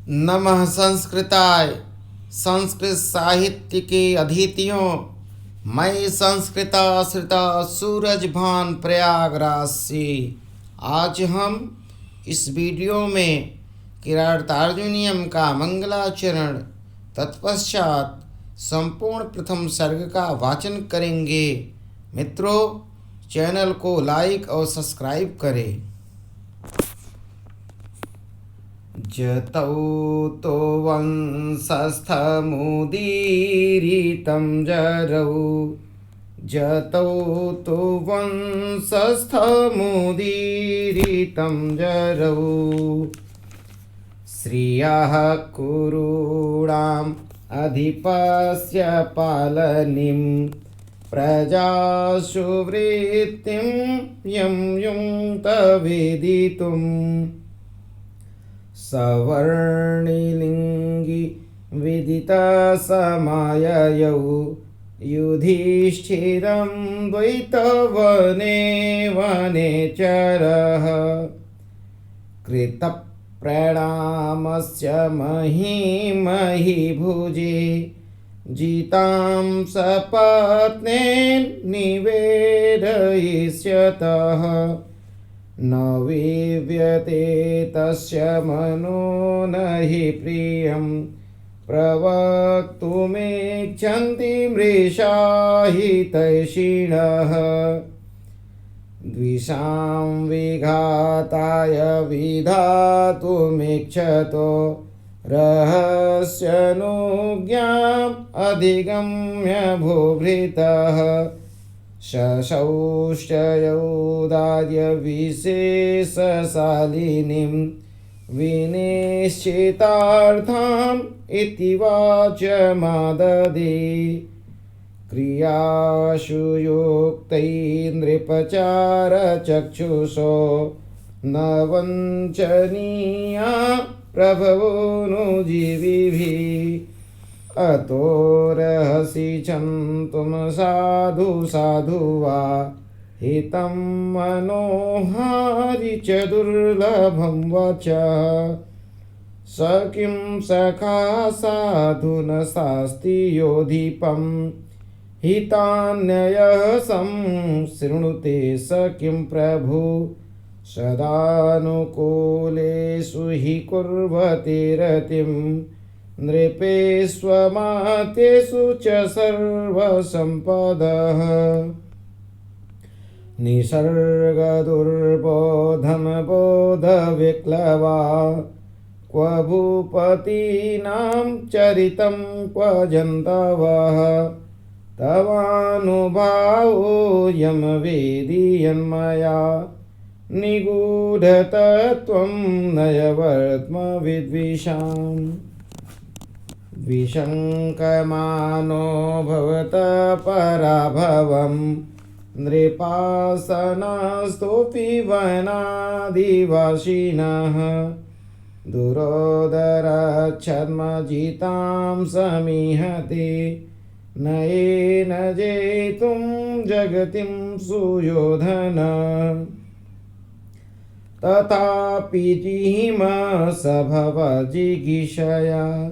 नमः संस्कृताय। संस्कृत साहित्य के अतिथियों, मैं संस्कृताश्रिता सूरजभान प्रयागराज से आज हम इस वीडियो में किरातार्जुनीयम का मंगलाचरण तत्पश्चात संपूर्ण प्रथम सर्ग का वाचन करेंगे। मित्रों, चैनल को लाइक और सब्सक्राइब करें। जतौ तो वंशस्थमुदीरितं जरौ, जतौ तो वंशस्थमुदीरितं जरौ। श्रियः कुरूणाम् अधिपस्य पालनीं, प्रजासु वृत्तिं यं युङ्क्तवेदितुम्। सवर्णिलिङ्गि विदितसमाययौ, युधिष्ठिरं द्वैतवने वनेचरः। कृतप्रणामस्य मही भुजे, जितां सपत्नेन् निवेदयिष्यतः। न विव्यते तस्य मनो न हि प्रियं, प्रवक्तुमिच्छन्ति मृषा हितैषिणः। द्विषां विघाताय विधातुमिच्छतो, रहस्यनुज्ञाम् अधिगम्य भूभृतः। शशौश्चयोदार्य विशेषशालिनीं, विनिश्चितार्थाम् इति वाचमाददे। क्रियासु युक्तैर्नृपचारचक्षुषो, न वञ्चनीया प्रभवो नु जीविभिः। अतो रहसि छन्तुं साधु साधु वा, हितं मनोहारि च दुर्लभं वचः। स किं सखा साधु न शास्ति योधिपं, हितान्ययः संशृणुते स किं प्रभु। सदानुकूलेषु हि कुर्वते रतिं, नृपेष्वमात्येषु च सर्वसम्पदः। निसर्गदुर्बोधं बोधविक्लवा, क्व भूपतीनां चरितं क्व जन्तवः। तवानुभावोऽयं वेदीयन्मया, निगूढतत्त्वं नयवर्त्म विशङ्कमानो भवतः पराभवं, नृपासनस्तोऽपि वनादिवासिनः। दुरोदरच्छद्मजितां समीहते, नयेन जेतुं जगतिं सुयोधन। तथापि जिहीमसभवजिगीषया,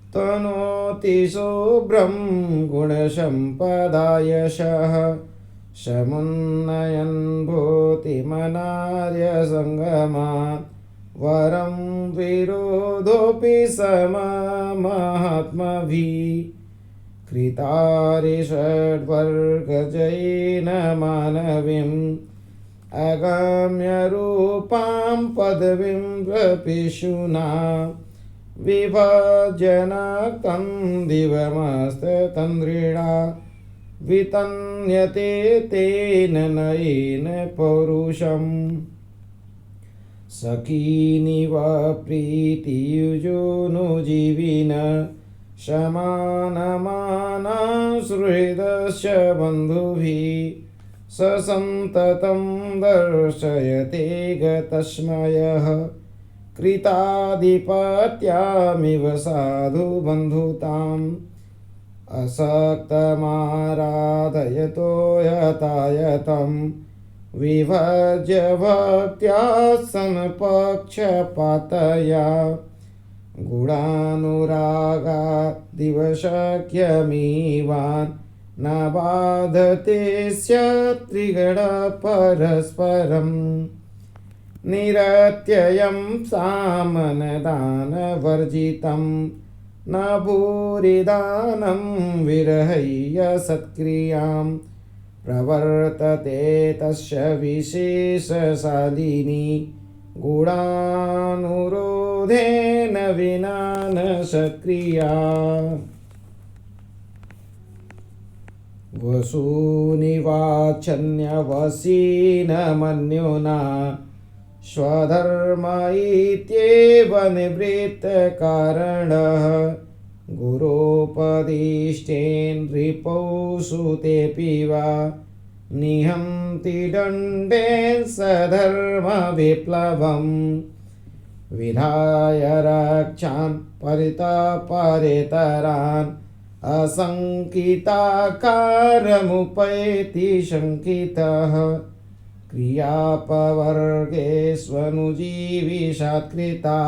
तनोति शुभ्रं गुणसम्पदायशः। समुन्नयन् भूतिमनार्यसङ्गमात्, वरं विरोधोऽपि सममहात्मभिः। कृतारिषड्वर्गजयेन मानवीम्, अगम्यरूपां पदवीं प्रपिशुना। विभजनकं दिवमस्ततन्द्रिणा, वितन्यते तेन नयेन पौरुषम्। सखीनिव प्रीतियुजोनुजीविन, समानमाना सुहृदस्य बन्धुभिः। स सन्ततं दर्शयते गतस्मयः, कृताधिपत्यामिव साधु बन्धुताम्। असक्तमाराधयतो यतायतं, विभज्य भक्त्या समपक्षपातया गुणानुरागादिवशक्यमीवान् न बाधते त्रिगण परस्परम् निरत्ययं सामनदानवर्जितं न भूरिदानं विरहय्य सत्क्रियां प्रवर्तते तस्य विशेषशालिनी गुणानुरोधेन विना न सत्क्रिया वसूनिवाचन्यवसीन मन्युना स्वधर्म इत्येव निवृत्तकारणः गुरोपदिष्टेन नृपौ सुतेऽपि वा निहन्ति दण्डेन सधर्मविप्लवम् विधाय रक्षान् परितापरेतरान् असङ्किताकारमुपैति शङ्कितः क्रियापवर्गेष्वनुजीविषात्कृता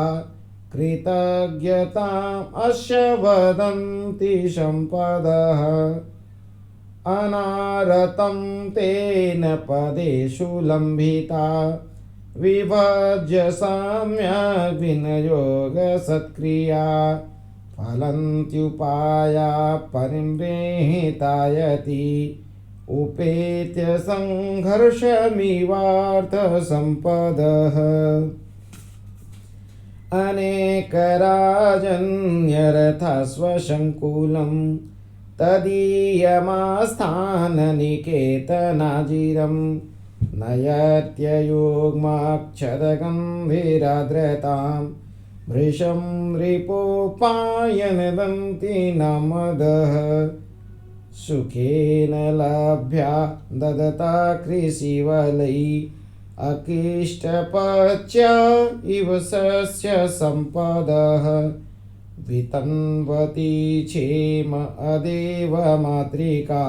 कृतज्ञताम् अस्य वदन्ति सम्पदः अनारतं तेन पदेषु लम्बिता विभज्य सम्यग् विनियोगसत्क्रिया फलन्त्युपाया परिम्रेहितायति उपेत्य संघर्षमिवार्थसम्पदः अनेकराजन्यरथा स्वशङ्कुलं तदीयमास्थाननिकेतनाजिरं नयत्ययुग्माक्षरगम्भीराद्रतां भृशं रिपोपायनदन्ति न मदः सुखेन लभ्या ददता कृषिवलै अकीष्टपच्य इव सस्य सम्पदः वितन्वती क्षेम अदेव मातृका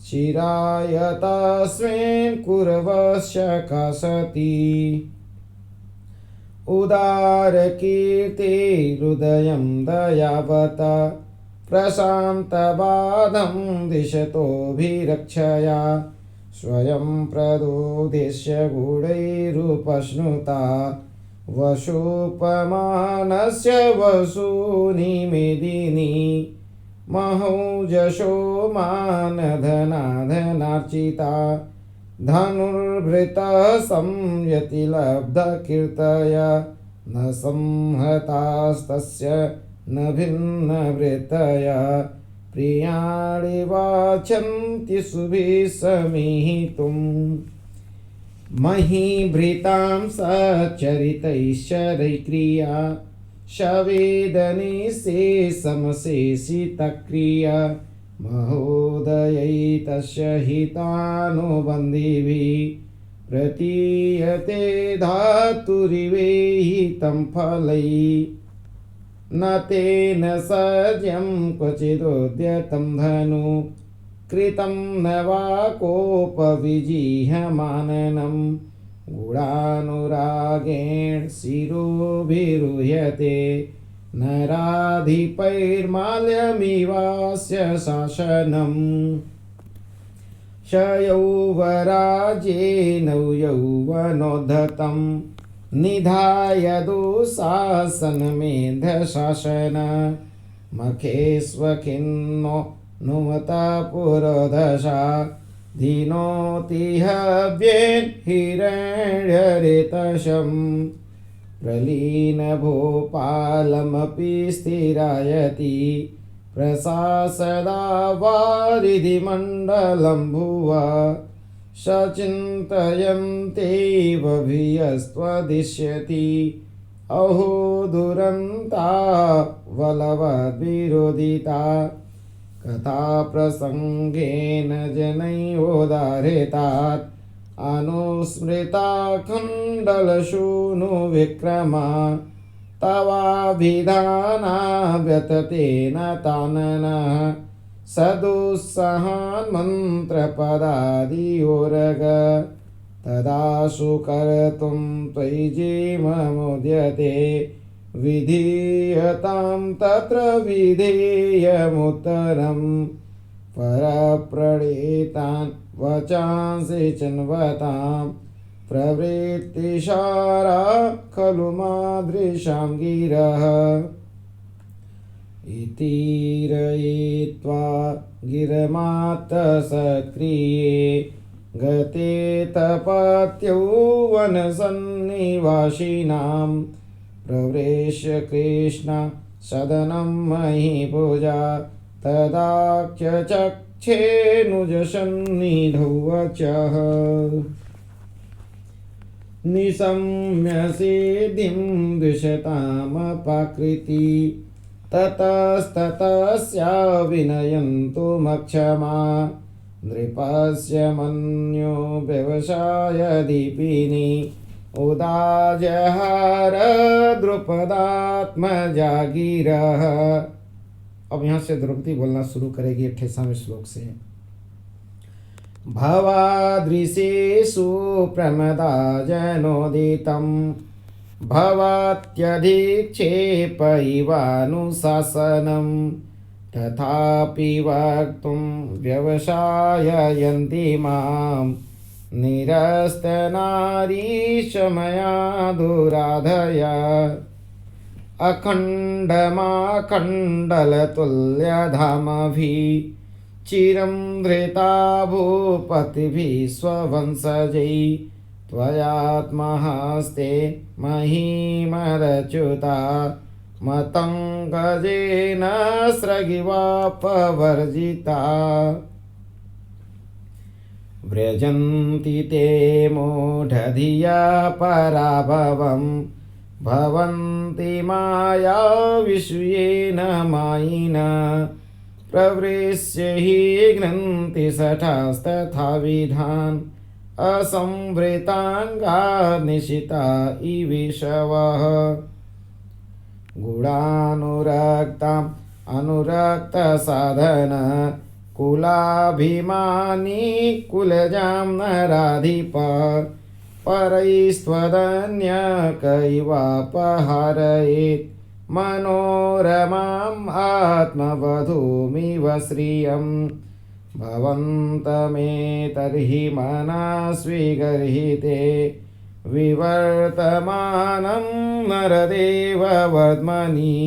शिराय तस्मिन् कुर्वश्य कसति उदारकीर्तिहृदयं दयावता प्रशान्तबाधं दिशतोऽभिरक्षया स्वयं प्रदोदिष्य गूढैरुपश्नुता वशोपमानस्य वसूनि मेदिनी महौजशो मानधनार्चिता धनुर्भृतः संयति लब्धकीर्तया न संहतास्तस्य न भिन्नवृत्तया प्रियाणि वाचन्ति सुभिः समीहितुम् महीभृतां सचरितैश्चरैक्रिया शवेदने समशेषितक्रिया महोदयैतस्य हितानुबन्धिभिः प्रतीयते धातुरिवेहितं फलैः न तेन सज्यं क्वचिदुद्यतं धनु कृतं न वा कोपविजिह्यमाननं गुणानुरागेण शिरोभिरुह्यते नराधिपैर्माल्यमिवास्य शासनम् शयौवराज्येन यौवनोद्धतं निधाय दुःशासनमेधशासन मखेष्वखिन्नो नुमता पुरोदशा दीनोतिहव्येन हिरण्यरेतशं प्रलीनभूपालमपि स्थिरायति प्रशासदा वारिधिमण्डलं भुवा सचिन्तयन्तेव भियस्त्वदिश्यति अहो दुरन्ता बलवद्विरोधिता कथा प्रसंगेन जनैरोदाहृतात् अनुस्मृता खण्डलशूनु विक्रमा तवाभिधाना व्यततेन ताननः सदुस्सहान् मन्त्रपदादियोरग तदा सुकर्तुं त्वयि जीवमुद्यते विधीयतां तत्र विधेयमुत्तरं परप्रणीतान् वचांसि चिन्वतां प्रवृत्तिसारा खलु मादृशां गिरः इति रयित्वा गिरमात्तसक्रिये गते तपत्यौवनसन्निवासिनां प्रवेश्य कृष्ण सदनं महीभुजा तदाख्यचक्षेऽनुजसन्निधौ वचः निशम्य सिद्धिं द्विषतामपाकृति ततस्ततस्या विनयन्तु मक्षमा नृपस्य मन्यो व्यवसायदीपिनी उदाजहार द्रुपदात्मजा गिरः। अब यहाँ से द्रौपदी बोलना शुरू करेगी 28वें श्लोक से। भवादृशेषु प्रमदा जनोदितं भवात्यधिक्षेपैवानुशासनं तथापि वक्तुं व्यवसाययन्ति मां निरस्तनारीशमया दुराधया अखण्डमाखण्डलतुल्यधामभिः चिरं धृता भूपतिभिः स्ववंशजैः त्वयात्महस्ते महीमरच्युता मतङ्गजेन स्रगिवापवर्जिता व्रजन्ति ते मूढधिया पराभवं भवन्ति माया विषयेन मायिना प्रवृश्य हि घ्नन्ति शठास्तथा विधान् असंवृतांगा निशिता इविषवः गुणानुरक्ताम् अनुरक्तसाधन कुलाभिमानी कुलजां नराधिप परैस्त्वदन्यकैवापहारयेत् मनोरमाम् आत्मवधूमिव श्रियं भवन्तमेतर्हि मनस्वीगर्हिते विवर्तमानं नरदेव वर्त्मनि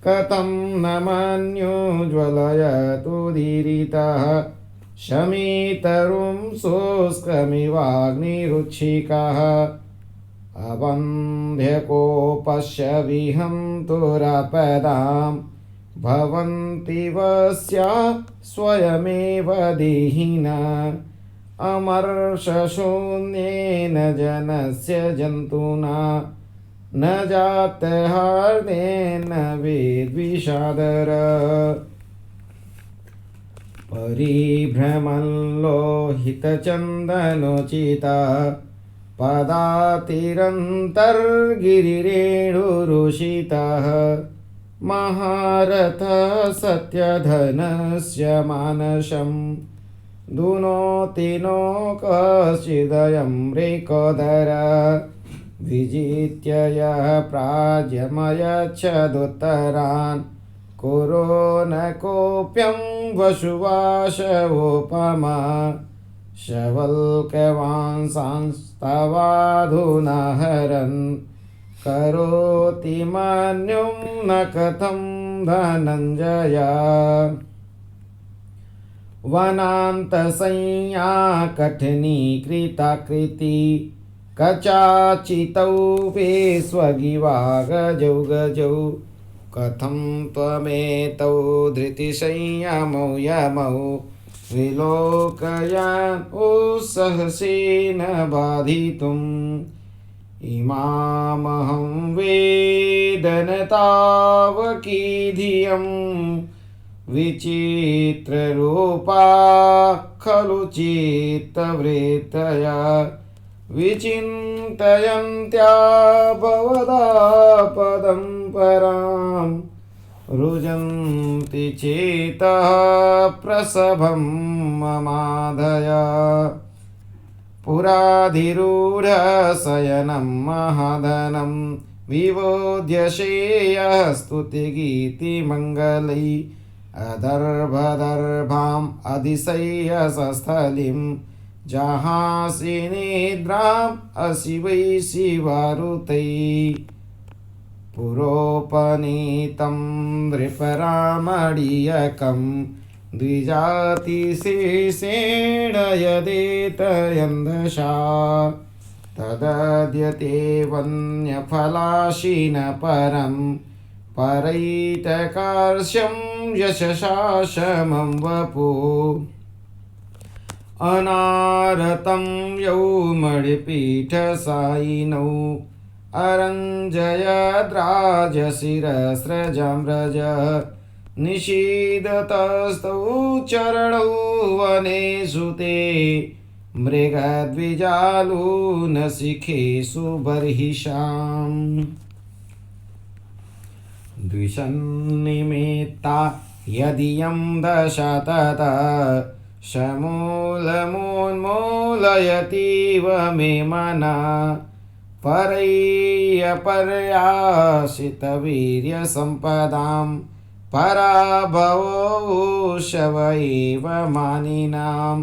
कथं न मन्युज्ज्वलयतुदीरितः शमीतरुं शुष्कमिवाग्निरुच्छिकः अवन्ध्यकोपस्य विहन्तुरपदां भवन्ति वस्या स्वयमेव देहिना अमर्षशून्येन जनस्य जन्तुना न जातहार्देन वेद्विषादर परिभ्रमल्लोहितचन्दनोचिता पदातिरन्तर्गिरिरेणुरुषितः महारथः सत्यधनस्य मानसं दुनोति नो कश्चिदयं रेकोदर विजित्य यः प्राज्यमयच्छदुत्तरान् कुरो न कोऽप्यं वसुवाशवोपमा शवल्कवांसांस्तवाधुना हरन् करोति मन्युं न कथं धनञ्जय वनान्तसंज्ञा कठिनीकृताकृति कचाचितौ पेष्वगिवागजौ गजौ कथं त्वमेतौ धृतिसंयमौ यमौ विलोकयान् सहसेन बाधितुम् इमामहं वेदनतावकीधियं विचित्ररूपा खलु चित्तवृत्तया विचिन्तयन्त्या भवदापदं परां रुजन्ति चेतः प्रसभं ममाधया पुराधिरूढशयनं महाधनं विबोध्यशेयः स्तुतिगीतिमङ्गलै अदर्भदर्भाम् अधिशय्य सस्थलिं जहासि निद्राम् असि वै शिवारुतै पुरोपनीतं नृपरामणीयकं द्विजातिशेषेण यदेतयन्दशा तदद्यते वन्यफलाशिन परं परैतकार्ष्यं यशसा शमं वपु अनारतं यौमणिपीठसायिनौ अरञ्जयद्राजशिरस्रजं व्रज निषीदतस्तौ चरणौ वनेषु ते मृगद्विजालूनशिखेषु बर्हिषाम् द्विषन्निमित्ता यदियं दश तत समूलमुन्मूलयतीव मे मना परय्यपर्यासितवीर्यसम्पदां पराभवो शव एव मानिनां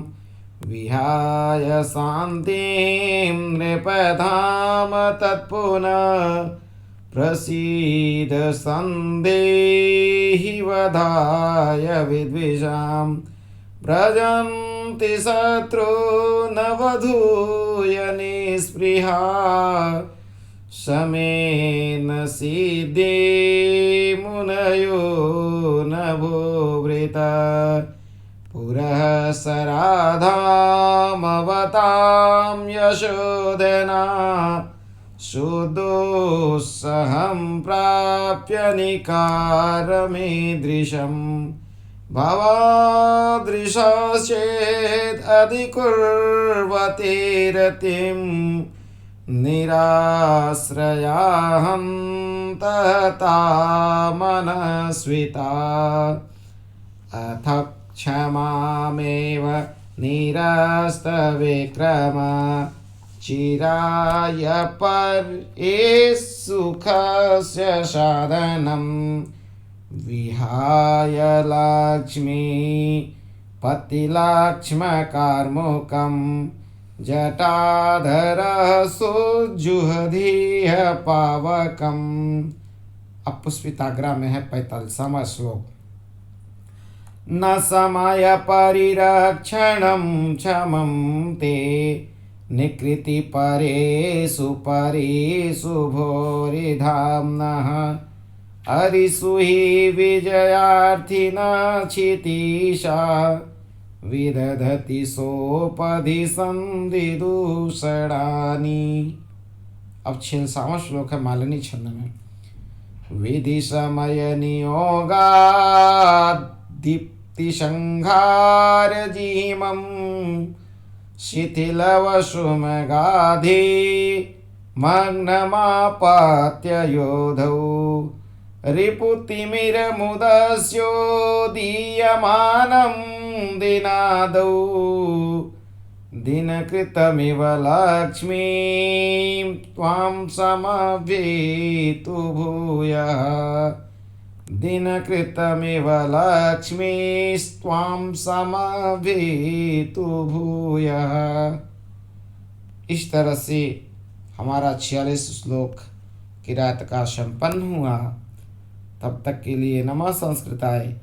विहाय शान्तिं नृपधाम तत्पुनः प्रसीद सन्देहि वधाय विद्विषां व्रजन्ति शत्रूनवधूय निःस्पृहा शमेन सिद्धे मुनयो नभोवृत पुरः सराधामवतां यशोदना शुद्धोत्सहं प्राप्य निकारमीदृशं भवादृशश्चेत् अधिकुर्वते रतिं निराश्रयाहं तथा मनस्विता अथ क्षमामेव निरस्तविक्रम चिराय पर्ये सुखस्य साधनं विहाय लक्ष्मी पतिलक्ष्मकार्मुकं जटाधरः सुजुहधीह पावकम्। अब पुष्पिताग्रा में है 45वां श्लोक। न समय परिरक्षणं क्षमं ते निकृति परेषु परेषु भोरिधाम्नः हरिषु हि विजयार्थिनः क्षितीशा विदधति सोपधि संधिदूषणानि। अब 46वां श्लोक है मालिनी छंद में। विधि समय नियोगात् दीप्ति संघार जीमं शिथिलवशुमगाधि मग्नमापात्य योधौ रिपुतिमिरमुदस्योदीयमानं दिनादौ दिनकृतमिव लक्ष्मीं त्वां समवेतु भूयः दिनकृतमिव लक्ष्मीस्त्वां समवेतु भूयः। इस तरह से हमारा 46 श्लोक किरात का संपन्न हुआ। तब तक के लिए नमः संस्कृताय।